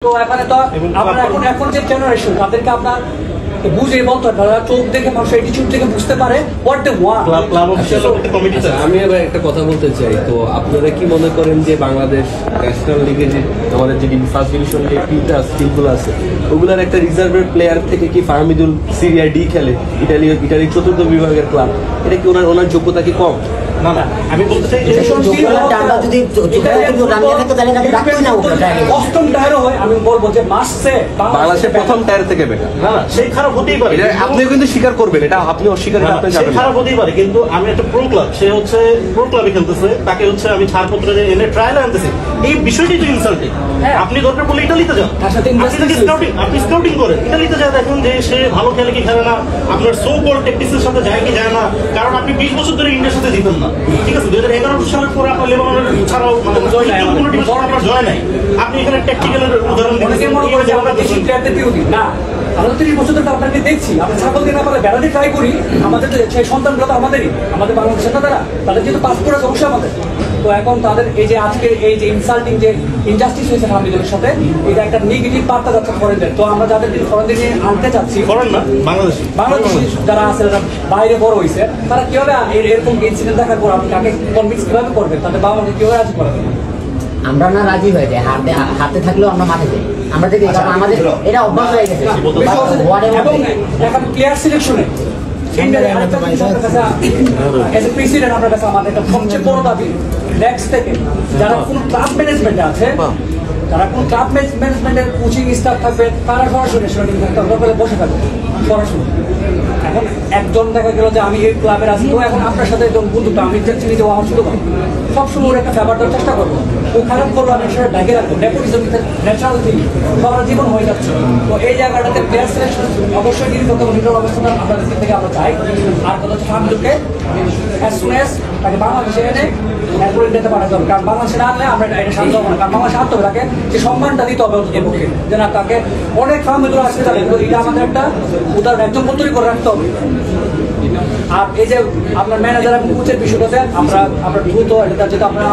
তো এখানে তো আপনারা এখন যে জেনারেশন তাদেরকে আপনার বুঝে বলতে তারা চোখ দেখে মানুষ অ্যাটিটিউড থেকে বুঝতে পারে হোয়াট দে ওয়ান্ট। আমি এবার একটা কথা বলতে চাই, তো আপনারা কি মনে করেন যে বাংলাদেশ ন্যাশনাল লিগে যে আমাদের যে ফার্স্ট ডিভিশন যে টিমগুলো আছে ওগুলার একটা রিজার্ভের প্লেয়ার থেকে কি ফাহমিদুল সিরিয়া ডি খেলে ইটালির চতুর্থ বিভাগের ক্লাব, এটা কি ওনার যোগ্যতা কি কম? না না, আমি বলতে চাই অষ্টম টায়ারও হয়, আমি বলবো যে মাসে বাংলাদেশের প্রথম টায়ার থেকে বেটার। না না, সেই খারাপ হতেই পারে, আপনিও কিন্তু স্বীকার করবেন, এটা আপনি অস্বীকার করতে যাবেন, খারাপ হতেই পারে, কিন্তু আমি একটা প্রো ক্লাব, সে হচ্ছে প্রো ক্লাবে খেলতেছে, তাকে হচ্ছে আমি ছাড়পত্র এনে ট্রায়ালে আনতেছি, এই বিষয়টি তো ইনসাল্টিং। আপনি দরকার পড়লে ইটালিতে যান, আপনি স্কাউটিং করেন, ইটালিতে যায় দেখুন যে সে ভালো খেলে কি খেলে না, আপনার সো কল্ড টেকটিক্সের সাথে যায় কি যায় না, কারণ আপনি 20 বছর ধরে ইন্ডিয়ার সাথে জিতেন না, ঠিক আছে? 2011 সালের পরে আপনার লেবাননের ছাড়াও মানে আপনার জয় নাই। আপনি এখানে ট্যাকটিক্যালের উদাহরণ না, আমরা 30 বছর ধরে আপনাকে দেখছি, আমরা ছাগল দিয়ে না পারলে বেড়াতে ট্রাই করি, আমাদের সেই সন্তানগুলো তো আমাদেরই, আমাদের বাংলাদেশের না, তাদের যেহেতু পাসপোর্ট আছে অবশ্যই আমাদের। তো এখন তাদের এই যে আজকের এই যে ইনসাল্টিং যে ইনজাস্টিস হয়েছে ফাহমিদুলের সাথে, এটা একটা নেগেটিভ বার্তা যাচ্ছে ফরেনদের। তো আমরা যাদের ফরেনদের নিয়ে আনতে চাচ্ছি, ফরেন না বাংলাদেশি যারা আছে যারা বাইরে বড় হয়েছে, তারা কিভাবে এরকম ইনসিডেন্ট দেখার পর আপনি তাকে কনভিন্স কিভাবে করবেন, তাদের বাবা মাকে কিভাবে রাজি করাবেন? আমরা না রাজি হয়ে যাই, হাতে থাকলেও আমরা মাঠে যাই, আমরা দেখি আমাদের এটা অভ্যাস হয়ে গেছে। এবং এখন প্লেয়ার সিলেকশনে আপনার কাছে আমাদের একটা সবচেয়ে বড় দাবি, নেক্সট থেকে যারা কোনো ক্লাব ম্যানেজমেন্টে আছে, যারা কোন ক্লাব ম্যানেজমেন্টের কোচিং স্টাফ থাকবে, তারা সরাসরি বসে থাকবে সরাসরি। এখন একজন দেখা গেল যে আমি এই ক্লাবের আছি, তো এখন আপনার সাথে একজন বন্ধুটা আমি চিনি যে আমার শুধু সবসময় ওর একটা ফেভার দেওয়ার চেষ্টা করবো, ও খারাপ করবো আমি সেটা ডাকে রাখবো, নেপোটিজম ন্যাচারাল থিং সবার জীবন হয়ে যাচ্ছে। তো এই জায়গাটাতে প্লেয়ার সিলেকশন অবশ্যই নির্ভর অবস্থাটা আপনাদের দিক থেকে আমরা চাই। আর কথা হচ্ছে ফাহমিদুলকে অ্যাজ সুন অ্যাজ তাকে বাংলাদেশে এনে এরপরে নিতে পারা যাবে, কারণ বাংলাদেশে না আনলে আমরা এটা শান্ত হবো না, কারণ বাংলাদেশে আনতে হবে তাকে যে সম্মানটা দিতে হবে ওর পক্ষে, যে না তাকে অনেক ফাহমিদুল আসতে যাবে, এটা আমাদের একটা উদাহরণ একজন মন্তরই করে রাখতে হবে। আর এই যে আপনার ম্যানেজার এবং কোচের বিষয়টাতে আমরা দ্রুত এটা যেটা আপনারা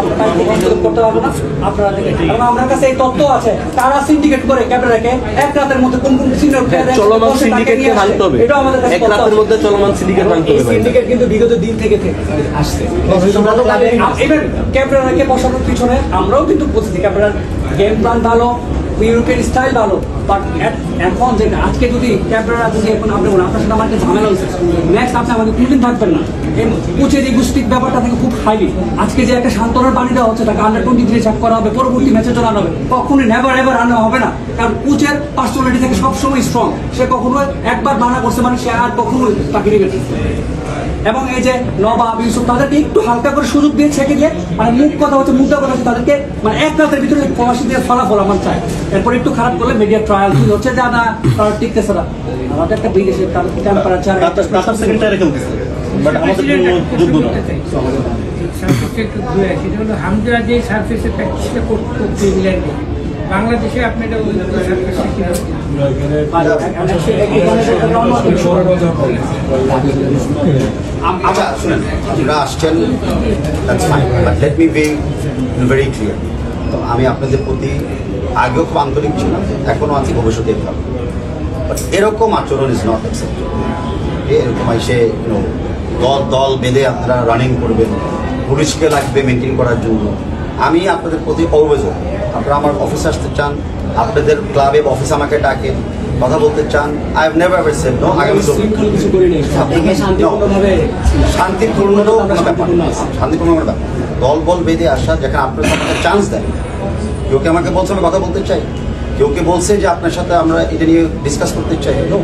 করতে পারবো না, আপনারা এবং আমার কাছে এই তথ্য আছে, তারা সিন্ডিকেট করে ক্যামেরাকে এক রাতের মধ্যে কোন কোন সিনিয়র প্লেয়ার চলমান সিন্ডিকেটকে ভাঙতে হবে, এটা আমাদের কাছে এক রাতের মধ্যে চলমান সিন্ডিকেট ভাঙতে হবে। সিন্ডিকেট কিন্তু বিগত দিন থেকে আসছে, ইভেন ক্যামেরাকে বসানোর পিছনে আমরাও কিন্তু বুঝেছি ক্যামেরার গেম প্ল্যান ভালো, ইউরোপিয়ান স্টাইল ভালো, বাট এখন যে আজকে যদি ক্যামেরা যদি এখন আপনি আপনার সাথে আমার একটা ঝামেলা হয়েছে, নেক্সট আপনি আমাদের কোনোদিন থাকবেন না। এই কোচের ইগোস্টিক ব্যাপারটা থেকে খুব হাইলি, আজকে যে একটা সান্ত্বনার পানি দেওয়া হচ্ছে, তাকে আন্ডার-23 চেক করা হবে, পরবর্তী ম্যাচে চলে আনা হবে, কখনোই নেভার এভার আনা হবে না, কারণ কোচের পার্সোনালিটি থেকে সবসময় স্ট্রং, সে কখনো একবার মানা করছে মানে সে আর কখনোই তাকে নেবে। এবং এই যে নবাব ইউসুফ তাদেরকে একটু হালকা করে সুযোগ দিয়ে ছেঁকে দিয়ে, মানে মুদ্রা কথা হচ্ছে তাদেরকে মানে এক রাতের ভিতরে প্রবাসী দিয়ে ফলাফল আমার চাই, এরপর একটু খারাপ করলে মিডিয়া ট্রায়াল হচ্ছে যে না তারা টিকতেছে না, আমাদের একটা বিদেশের টেম্পারেচার হামজা যে সার্ফেসে প্র্যাকটিসটা করতে ইংল্যান্ডে, বাংলাদেশে আপনি এটা আচ্ছা শুনেন, আপনারা আসছেন, let me be very clear. তো আমি আপনাদের প্রতি আগেও খুব আন্তরিক ছিলাম, এখনও আছি, ভবিষ্যতে থাকবো, বাট এরকম আচরণ ইজ নট অ্যাকসেপ্টেবল। এরকম এসে দল বেঁধে আপনারা রানিং করবেন, পুলিশকে লাগবে মেনটেন করার জন্য। আমি আপনাদের প্রতি অলওয়েজ, আপনারা আমার অফিসে আসতে চান, আপনাদের ক্লাবে অফিস আমাকে ডাকে, কথা বলতে চান, I have never ever said no. আগামী শান্তিপূর্ণ ব্যাপার, শান্তিপূর্ণ ব্যাপার, দল বল বেঁধে আসা, যেখানে আপনারা আমাকে চান্স দেন। কেউ কে আমাকে বলছে আমি কথা বলতে চাই, কেউ কে বলছে যে আপনার সাথে আমরা এটা নিয়ে ডিসকাস করতে চাই, নো।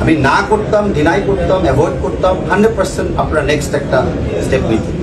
আমি না করতাম, ডিনাই করতাম, অ্যাভয়েড করতাম, 100% আপনারা নেক্সট একটা স্টেপ নিতেন।